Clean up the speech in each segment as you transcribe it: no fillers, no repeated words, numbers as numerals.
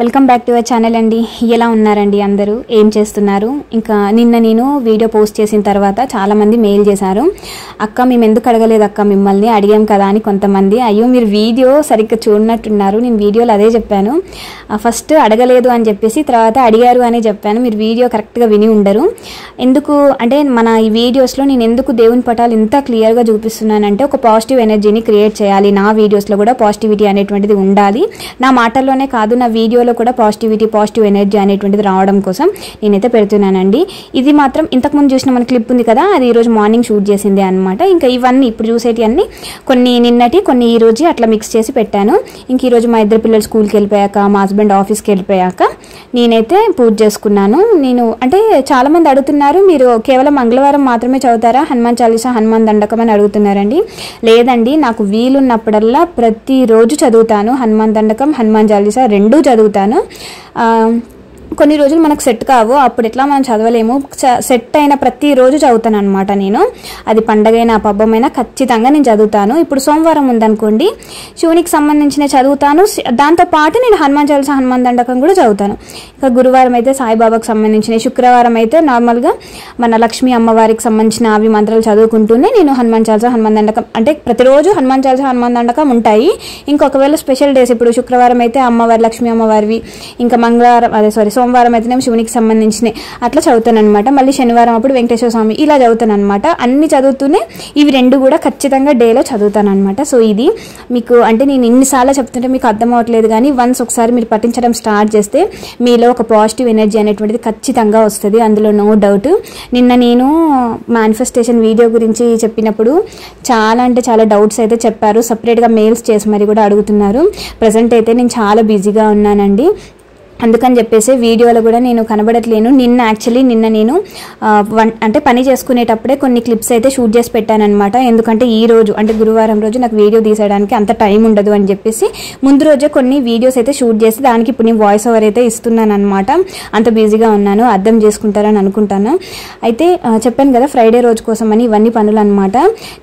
Welcome back to our channel అండి. ఎలా ఉన్నారండి అందరూ? ఏం చేస్తున్నారు? ఇంకా నిన్న నేను వీడియో పోస్ట్ చేసిన తర్వాత చాలామంది మెయిల్ చేశారు, అక్క మేము ఎందుకు అడగలేదు అక్క, మిమ్మల్ని అడిగాం కదా అని. కొంతమంది అయ్యో మీరు వీడియో సరిగ్గా చూడనట్టున్నారు, నేను వీడియోలో అదే చెప్పాను, ఫస్ట్ అడగలేదు అని చెప్పేసి తర్వాత అడిగారు అని చెప్పాను. మీరు వీడియో కరెక్ట్గా విని ఉండరు. ఎందుకు అంటే మన ఈ వీడియోస్లో నేను ఎందుకు దేవుని పటాలు ఇంత క్లియర్గా చూపిస్తున్నానంటే ఒక పాజిటివ్ ఎనర్జీని క్రియేట్ చేయాలి. నా వీడియోస్లో కూడా పాజిటివిటీ అనేటువంటిది ఉండాలి. నా మాటల్లోనే కాదు, నా వీడియోలో కూడా పాజిటివ్ ఎనర్జీ అనేటువంటిది రావడం కోసం నేనైతే పెడుతున్నానండి. ఇది మాత్రం ఇంతకుముందు చూసిన మన క్లిప్ ఉంది కదా, అది ఈరోజు మార్నింగ్ షూట్ చేసిందే అనమాట. ఇంకా ఇవన్నీ ఇప్పుడు చూసేటి అన్నీ కొన్ని నిన్నటి కొన్ని ఈ రోజు అట్లా మిక్స్ చేసి పెట్టాను. ఇంక ఈరోజు మా ఇద్దరు పిల్లలు స్కూల్కి వెళ్ళిపోయాక, మా హస్బెండ్ ఆఫీస్కి వెళ్ళిపోయాక నేనైతే పూజ చేసుకున్నాను. నేను అంటే చాలామంది అడుగుతున్నారు, మీరు కేవలం మంగళవారం మాత్రమే చదువుతారా హనుమాన్ చాలీసా, హనుమాన్ దండకం అని అడుగుతున్నారండి. లేదండి, నాకు వీలున్నప్పుడల్లా ప్రతిరోజు చదువుతాను. హనుమాన్ దండకం, హనుమాన్ చాలీసా రెండూ చదువుతాను. కొన్ని రోజులు మనకు సెట్ కావు, అప్పుడు ఎట్లా మనం చదవలేము. సెట్ అయిన ప్రతిరోజు చదువుతాను అనమాట. నేను అది పండగైనా పబ్బమైనా ఖచ్చితంగా నేను చదువుతాను. ఇప్పుడు సోమవారం ఉందనుకోండి, శివునికి సంబంధించిన చదువుతాను, దాంతోపాటు నేను హనుమాన్ చాలీసా, హనుమాన్ దండకం కూడా చదువుతాను. ఇంకా గురువారం అయితే సాయిబాబాకు సంబంధించిన, శుక్రవారం అయితే నార్మల్గా మన లక్ష్మీ అమ్మవారికి సంబంధించిన అవి మంత్రాలు చదువుకుంటూనే నేను హనుమాన్ చాలీసా, హనుమాన్ దండకం అంటే ప్రతిరోజు హనుమాన్ చాలీసా, హనుమాన్ దండకం ఉంటాయి. ఇంకొకవేళ స్పెషల్ డేస్, ఇప్పుడు శుక్రవారం అయితే అమ్మవారి లక్ష్మీ అమ్మవారివి, ఇంకా మంగళవారం సోమవారం అయితే నేను శివునికి సంబంధించినవి అట్లా చదువుతాను అనమాట. మళ్ళీ శనివారం అప్పుడు వెంకటేశ్వర స్వామి ఇలా చదువుతాను అనమాట. అన్ని చదువుతూనే ఇవి రెండు కూడా ఖచ్చితంగా డేలో చదువుతాను అనమాట. సో ఇది మీకు అంటే నేను ఇన్నిసార్లు చెప్తుంటే మీకు అర్థం అవ్వట్లేదు, కానీ వన్స్ ఒకసారి మీరు పఠించడం స్టార్ట్ చేస్తే మీలో ఒక పాజిటివ్ ఎనర్జీ అనేటువంటిది ఖచ్చితంగా వస్తుంది, అందులో నో డౌట్. నిన్న నేను మేనిఫెస్టేషన్ వీడియో గురించి చెప్పినప్పుడు చాలా అంటే చాలా డౌట్స్ అయితే చెప్పారు, సపరేట్గా మెయిల్స్ చేసి మరి కూడా అడుగుతున్నారు. ప్రజెంట్ అయితే నేను చాలా బిజీగా ఉన్నానండి, అందుకని చెప్పేసి వీడియోలో కూడా నేను కనబడట్లేను. నిన్న నేను అంటే పని చేసుకునేటప్పుడే కొన్ని క్లిప్స్ అయితే షూట్ చేసి పెట్టాను అనమాట. ఎందుకంటే ఈ రోజు అంటే గురువారం రోజు నాకు వీడియో తీసేయడానికి అంత టైం ఉండదు అని చెప్పేసి ముందు రోజే కొన్ని వీడియోస్ అయితే షూట్ చేసి దానికి ఇప్పుడు నేను వాయిస్ ఓవర్ అయితే ఇస్తున్నాను అనమాట. అంత బిజీగా ఉన్నాను, అర్థం చేసుకుంటారని అనుకుంటాను. అయితే చెప్పాను కదా ఫ్రైడే రోజు కోసం అని ఇవన్నీ పనులు అనమాట.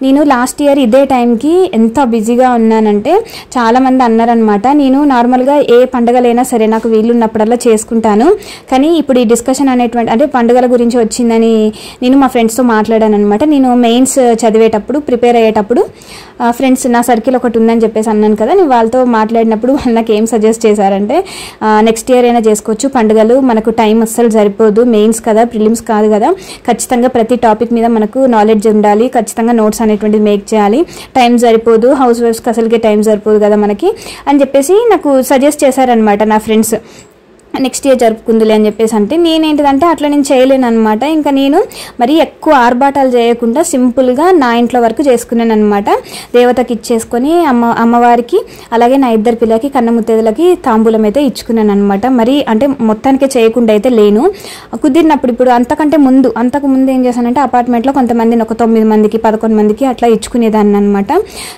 నేను లాస్ట్ ఇయర్ ఇదే టైంకి ఎంత బిజీగా ఉన్నానంటే చాలామంది అన్నారనమాట, నేను నార్మల్గా ఏ పండుగలైనా సరే నాకు వీలున్న అప్పుడల్లా చేసుకుంటాను, కానీ ఇప్పుడు ఈ డిస్కషన్ అనేటువంటి అంటే పండుగల గురించి వచ్చిందని నేను మా ఫ్రెండ్స్తో మాట్లాడాను అనమాట. నేను మెయిన్స్ చదివేటప్పుడు ప్రిపేర్ అయ్యేటప్పుడు ఫ్రెండ్స్ నా సర్కిల్ ఒకటి ఉందని చెప్పేసి అన్నాను కదా, నేను వాళ్ళతో మాట్లాడినప్పుడు వాళ్ళు నాకు ఏం సజెస్ట్ చేశారంటే, నెక్స్ట్ ఇయర్ అయినా చేసుకోవచ్చు, పండుగలు మనకు టైం అస్సలు సరిపోదు, మెయిన్స్ కదా ప్రిలిమ్స్ కాదు కదా, ఖచ్చితంగా ప్రతి టాపిక్ మీద మనకు నాలెడ్జ్ ఉండాలి, ఖచ్చితంగా నోట్స్ అనేటువంటిది మేక్ చేయాలి, టైం సరిపోదు, హౌస్ వైఫ్స్కి అసలుకే టైం సరిపోదు కదా మనకి అని చెప్పేసి నాకు సజెస్ట్ చేశారనమాట నా ఫ్రెండ్స్. నెక్స్ట్ ఇయర్ జరుపుకుందులే అని చెప్పేసి అంటే నేనేంటిదంటే అట్లా నేను చేయలేను అనమాట. ఇంకా నేను మరి ఎక్కువ ఆర్భాటాలు చేయకుండా సింపుల్గా నా ఇంట్లో వరకు చేసుకున్నాను అనమాట. దేవతకి ఇచ్చేసుకొని అమ్మవారికి అలాగే నా ఇద్దరు పిల్లలకి కన్నముత్తేదులకి తాంబూలం అయితే ఇచ్చుకున్నాను అనమాట. మరి అంటే మొత్తానికే చేయకుండా అయితే లేను, కుదిరినప్పుడు. ఇప్పుడు అంతకు ముందు ఏం చేశానంటే అపార్ట్మెంట్లో కొంతమందిని ఒక 9 మందికి 11 మందికి అట్లా ఇచ్చుకునేదాన్ని అనమాట.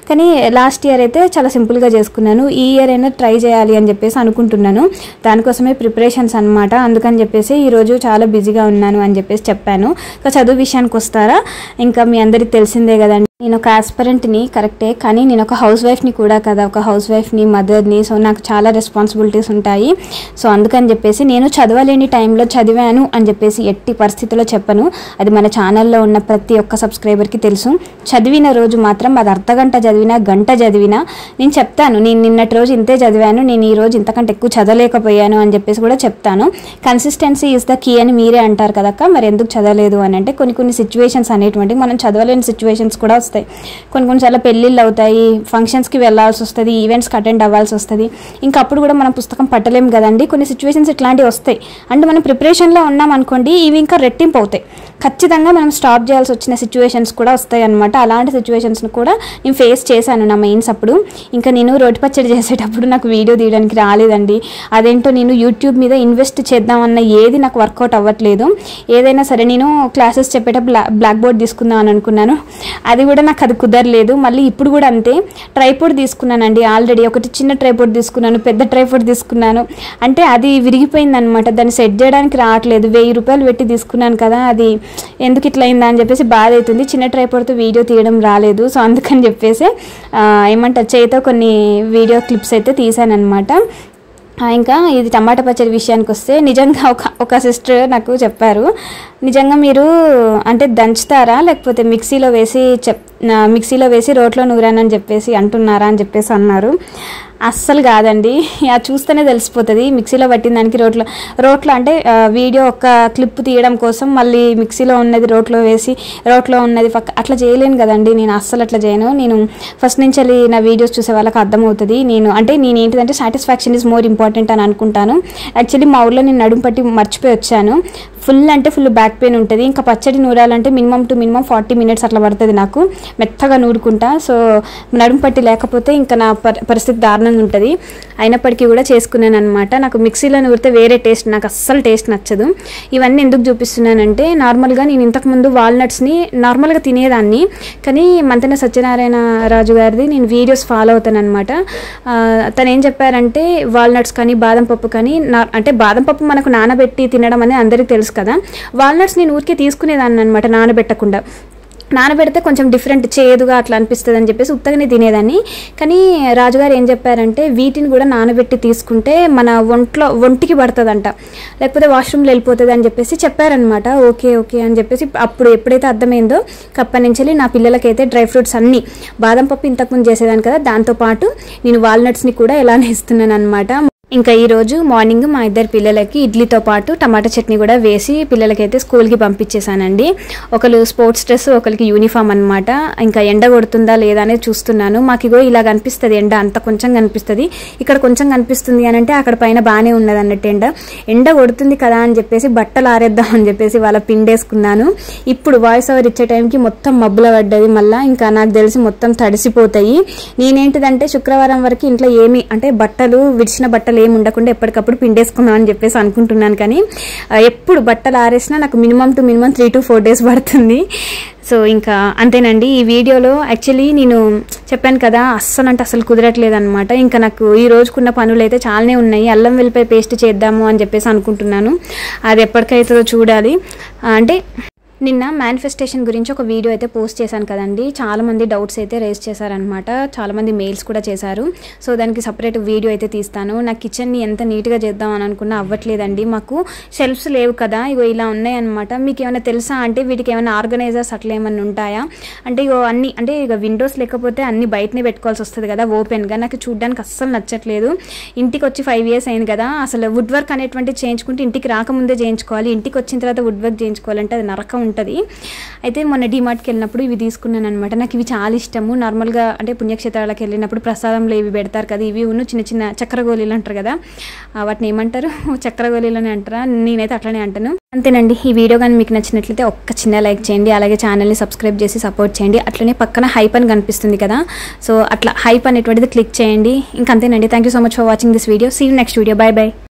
కానీ లాస్ట్ ఇయర్ అయితే చాలా సింపుల్గా చేసుకున్నాను. ఈ ఇయర్ అయినా ట్రై చేయాలి అని చెప్పేసి అనుకుంటున్నాను, దానికోసమే ప్రిపరేషన్స్ అనమాట. అందుకని చెప్పేసి ఈరోజు చాలా బిజీగా ఉన్నాను అని చెప్పేసి చెప్పాను. ఇంకా చదువు విషయానికి వస్తారా, ఇంకా మీ అందరికి తెలిసిందే కదండి, నేను ఒక ఆస్పిరెంట్ని కరెక్టే, కానీ నేను ఒక హౌస్ వైఫ్ని కూడా కదా, ఒక హౌస్ వైఫ్ని, మదర్ని. సో నాకు చాలా రెస్పాన్సిబిలిటీస్ ఉంటాయి. సో అందుకని చెప్పేసి నేను చదవలేని టైంలో చదివాను అని చెప్పేసి ఎట్టి పరిస్థితుల్లో చెప్పను. అది మన ఛానల్లో ఉన్న ప్రతి ఒక్క సబ్స్క్రైబర్కి తెలుసు. చదివిన రోజు మాత్రం అది అర్ధగంట చదివినా గంట చదివినా నేను చెప్తాను, నేను నిన్నటి రోజు ఇంతే చదివాను, నేను ఈ రోజు ఇంతకంటే ఎక్కువ చదవలేకపోయాను అని చెప్పేసి కూడా చెప్తాను. కన్సిస్టెన్సీ ఈజ్ ద కీ అని మీరే అంటారు కదక్క, మరి ఎందుకు చదవలేదు అని అంటే కొన్ని సిచ్యువేషన్స్ అనేటువంటి మనం చదవలేని సిచ్యువేషన్స్ కూడా వస్తాయి. కొన్నిసార్లు పెళ్ళిళ్ళు అవుతాయి, ఫంక్షన్స్కి వెళ్ళాల్సి వస్తుంది, ఈవెంట్స్కి అటెండ్ అవ్వాల్సి వస్తుంది. ఇంకా అప్పుడు కూడా మనం పుస్తకం పట్టలేము కదండి. కొన్ని సిచ్యువేషన్స్ ఇట్లాంటివి వస్తాయి. అంటే మనం ప్రిపరేషన్లో ఉన్నాం అనుకోండి, ఇవి ఇంకా రెట్టింపు అవుతాయి. ఖచ్చితంగా మనం స్టాప్ చేయాల్సి వచ్చిన సిచ్యువేషన్స్ కూడా వస్తాయి అనమాట. అలాంటి సిచ్యువేషన్స్ని కూడా నేను ఫేస్ చేశాను నా మెయిన్స్ అప్పుడు. ఇంకా నేను రోటి పచ్చడి చేసేటప్పుడు నాకు వీడియో తీయడానికి రాలేదండి. అదేంటో నేను యూట్యూబ్ మీద ఇన్వెస్ట్ చేద్దామన్న ఏది నాకు వర్కౌట్ అవ్వట్లేదు. ఏదైనా సరే నేను క్లాసెస్ చెప్పేటప్పుడు బ్లాక్ బోర్డ్ తీసుకుందాం అని అనుకున్నాను, అది కూడా నాకు అది కుదరలేదు. మళ్ళీ ఇప్పుడు కూడా అంతే, ట్రైపోర్డ్ తీసుకున్నానండి. ఆల్రెడీ ఒకటి చిన్న ట్రైపోర్డ్ తీసుకున్నాను, పెద్ద ట్రైపోర్డ్ తీసుకున్నాను, అంటే అది విరిగిపోయింది అనమాట. దాన్ని సెట్ చేయడానికి రావట్లేదు. 1000 రూపాయలు పెట్టి తీసుకున్నాను కదా, అది ఎందుకు ఇట్లా అయిందా అని చెప్పేసి బాధ అవుతుంది. చిన్న ట్రైపోర్డ్తో వీడియో తీయడం రాలేదు. సో అందుకని చెప్పేసి ఏమంటారు చేతితో కొన్ని వీడియో క్లిప్స్ అయితే తీసాను అనమాట. ఇంకా ఇది టమాటా పచ్చడి విషయానికి వస్తే నిజంగా ఒక సిస్టర్ నాకు చెప్పారు, నిజంగా మీరు అంటే దంచుతారా లేకపోతే మిక్సీలో వేసి రోట్లో నూరానని చెప్పేసి అంటున్నారా అని చెప్పేసి అన్నారు. అస్సలు కాదండి, అది చూస్తేనే తెలిసిపోతుంది. మిక్సీలో పట్టిన దానికి రోట్లో అంటే వీడియో ఒక క్లిప్ తీయడం కోసం మళ్ళీ మిక్సీలో ఉన్నది రోట్లో ఉన్నది అట్లా చేయలేను కదండి. నేను అస్సలు అట్లా చేయను. నేను ఫస్ట్ నుంచి నా వీడియోస్ చూసే వాళ్ళకి అర్థమవుతుంది. నేను ఏంటిదంటే సాటిస్ఫాక్షన్ ఈజ్ మోర్ ఇంపార్టెంట్ అని అనుకుంటాను. యాక్చువల్లీ మా ఊళ్ళో నేను నడుము పట్టి మర్చిపోయి వచ్చాను. ఫుల్ బ్యాక్ పెయిన్ ఉంటుంది. ఇంకా పచ్చడి నూరాలంటే మినిమం 40 minutes అట్లా పడుతుంది నాకు మెత్తగా నూరుకుంటా. సో నడుము పట్టి లేకపోతే ఇంకా నా పరిస్థితి దారుణంగా ఉంటుంది. అయినప్పటికీ కూడా చేసుకున్నాను అనమాట. నాకు మిక్సీలో నూరితే వేరే టేస్ట్, నాకు అస్సలు టేస్ట్ నచ్చదు. ఇవన్నీ ఎందుకు చూపిస్తున్నానంటే నార్మల్గా నేను ఇంతకుముందు వాల్నట్స్ని నార్మల్గా తినేదాన్ని, కానీ మంతెన సత్యనారాయణ రాజు గారిది నేను వీడియోస్ ఫాలో అవుతాను అనమాట. తను ఏం చెప్పారంటే వాల్నట్స్ కానీ బాదం పప్పు కానీ అంటే బాదం పప్పు మనకు నానబెట్టి తినడం అనేది అందరికీ తెలుసు కదా. వాల్నట్స్ నేను ఊరికే తీసుకునేదాన్ని అనమాట, నానబెడితే కొంచెం డిఫరెంట్ చేదుగా అట్లా అనిపిస్తుంది అని చెప్పేసి ఉత్తగానే తినేదాన్ని. కానీ రాజుగారు ఏం చెప్పారంటే వీటిని కూడా నానబెట్టి తీసుకుంటే మన ఒంటికి పడుతుందంట, లేకపోతే వాష్రూమ్లో వెళ్ళిపోతుంది అని చెప్పేసి చెప్పారనమాట. ఓకే అని చెప్పేసి అప్పుడు ఎప్పుడైతే అర్థమైందో అప్పటి నుంచి నా పిల్లలకైతే డ్రై ఫ్రూట్స్ అన్నీ, బాదం పప్పు ఇంతకుముందు చేసేదాన్ని కదా, దాంతోపాటు నేను వాల్నట్స్ని కూడా ఎలానే ఇస్తున్నాను అనమాట. ఇంకా ఈరోజు మార్నింగ్ మా ఇద్దరు పిల్లలకి ఇడ్లీతో పాటు టమాటా చట్నీ కూడా వేసి పిల్లలకైతే స్కూల్కి పంపించేశానండి. ఒకరు స్పోర్ట్స్ డ్రెస్, ఒకరికి యూనిఫామ్ అనమాట. ఇంకా ఎండ కొడుతుందా లేదా అనేది చూస్తున్నాను. మాకు ఇగో ఇలా కనిపిస్తుంది ఎండ, అంత కొంచెం కనిపిస్తుంది, ఇక్కడ కొంచెం కనిపిస్తుంది అని అంటే అక్కడ పైన బాగానే ఉన్నది అన్నట్టు. ఎండ కొడుతుంది కదా అని చెప్పేసి బట్టలు ఆరేద్దాం అని చెప్పేసి వాళ్ళ పిండేసుకున్నాను. ఇప్పుడు వాయిస్ ఓవర్ ఇచ్చే టైంకి మొత్తం మబ్బుల పడ్డది, మళ్ళీ ఇంకా నాకు తెలిసి మొత్తం తడిసిపోతాయి. నేనేంటిదంటే శుక్రవారం వరకు ఇంట్లో ఏమి అంటే విడిచిన బట్టలు ఏమి ఉండకుండా ఎప్పటికప్పుడు పిండేసుకుందాం అని చెప్పేసి అనుకుంటున్నాను. కానీ ఎప్పుడు బట్టలు ఆరేసినా నాకు మినిమం 3 to 4 days పడుతుంది. సో ఇంకా అంతేనండి. ఈ వీడియోలో యాక్చువల్లీ నేను చెప్పాను కదా అస్సలు కుదరట్లేదు అనమాట. ఇంకా నాకు ఈ రోజుకున్న పనులు అయితే చాలానే ఉన్నాయి. అల్లం వెల్లిపాయ పేస్ట్ చేద్దాము అని చెప్పేసి అనుకుంటున్నాను. అది ఎప్పటికైతుందో చూడాలి. అంటే నిన్న మేనిఫెస్టేషన్ గురించి ఒక వీడియో అయితే పోస్ట్ చేశాను కదండి. చాలామంది డౌట్స్ అయితే రేస్ చేశారనమాట, చాలామంది మెయిల్స్ కూడా చేశారు. సో దానికి సపరేట్ వీడియో అయితే తీస్తాను. నా కిచెన్ని ఎంత నీట్గా చేద్దాం అని అనుకున్నా అవ్వట్లేదండి. మాకు షెల్ఫ్స్ లేవు కదా, ఇగో ఇలా ఉన్నాయన్నమాట. మీకు ఏమైనా తెలుసా అంటే వీటికి ఏమైనా ఆర్గనైజర్స్ అట్లా ఏమైనా ఉంటాయా అంటే ఇగో అన్ని అంటే ఇక విండోస్ లేకపోతే అన్ని బయటనే పెట్టుకోవాల్సి వస్తుంది కదా ఓపెన్గా. నాకు చూడడానికి అస్సలు నచ్చట్లేదు. ఇంటికి వచ్చి 5 years అయింది కదా, అసలు వుడ్ వర్క్ అనేటువంటిది చేయించుకుంటే ఇంటికి రాకముందే చేయించుకోవాలి, ఇంటికి వచ్చిన తర్వాత వుడ్ వర్క్ చేయించుకోవాలంటే అది నరకం ఉంటుంది. అయితే మొన్న డిమార్ట్కి వెళ్ళినప్పుడు ఇవి తీసుకున్నాను అనమాట. నాకు ఇవి చాలా ఇష్టము. నార్మల్గా అంటే పుణ్యక్షేత్రాలకు వెళ్ళినప్పుడు ప్రసాదంలో ఇవి పెడతారు కదా, ఇవి చిన్న చక్రగోళీలు అంటారు కదా, వాటిని ఏమంటారు, చక్రగోళీలని అంటారా, నేనైతే అట్లనే అంటాను. అంతేనండి. ఈ వీడియో కానీ మీకు నచ్చినట్లయితే ఒక్క చిన్న లైక్ చేయండి, అలాగే ఛానల్ని సబ్స్క్రైబ్ చేసి సపోర్ట్ చేయండి. అట్లనే పక్కన హైప్ అని కనిపిస్తుంది కదా, సో అట్లా హైప్ అనేటువంటిది క్లిక్ చేయండి. ఇంకంతేనండి. Thank you so much for watching this video. See you next video. By.